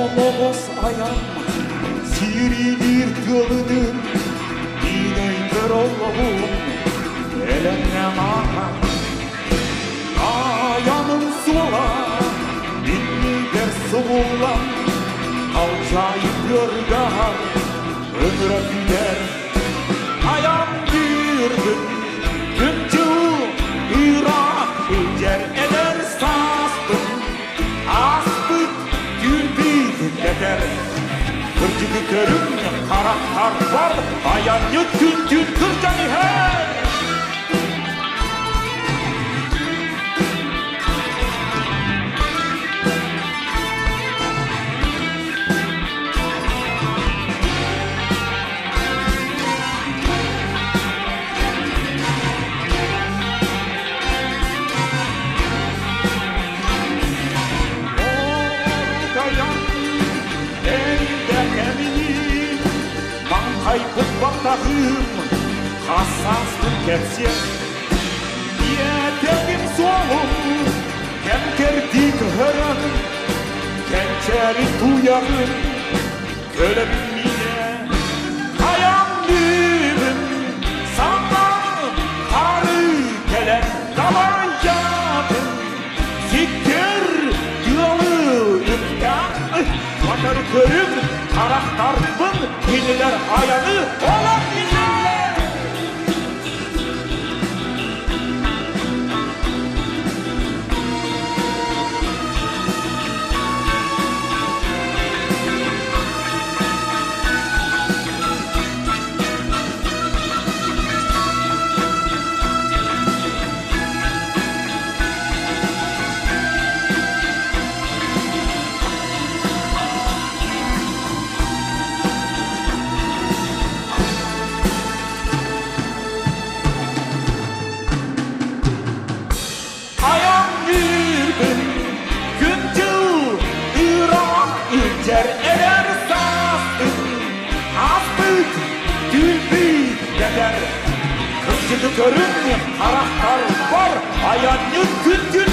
Olmaz ayağım sirilir gönlüm İneydir Allah'ım elennem ağam Ayağım sola inni der soğulan Acayip yorgan ömre gider Ayağım bir gün güncü Irak incer eder sastım Aspıt gülbid eder Kırcıkı körüm karakter var Ayağını tün kırcanı her Baktağım hassastım kepsiyem Yetegim solum Kem kerdik hırım Kençeri duyarım Köle bilmeye Ayağım düğüm Sana karı gelen Dalayyadım Siktir Yolu ıpkan Vatanı körüm Karaktarımın yeniler ayağını olan yeniler eder sastın Aspıt gülbid eder Kızcılı körün karakter var Ayağını tün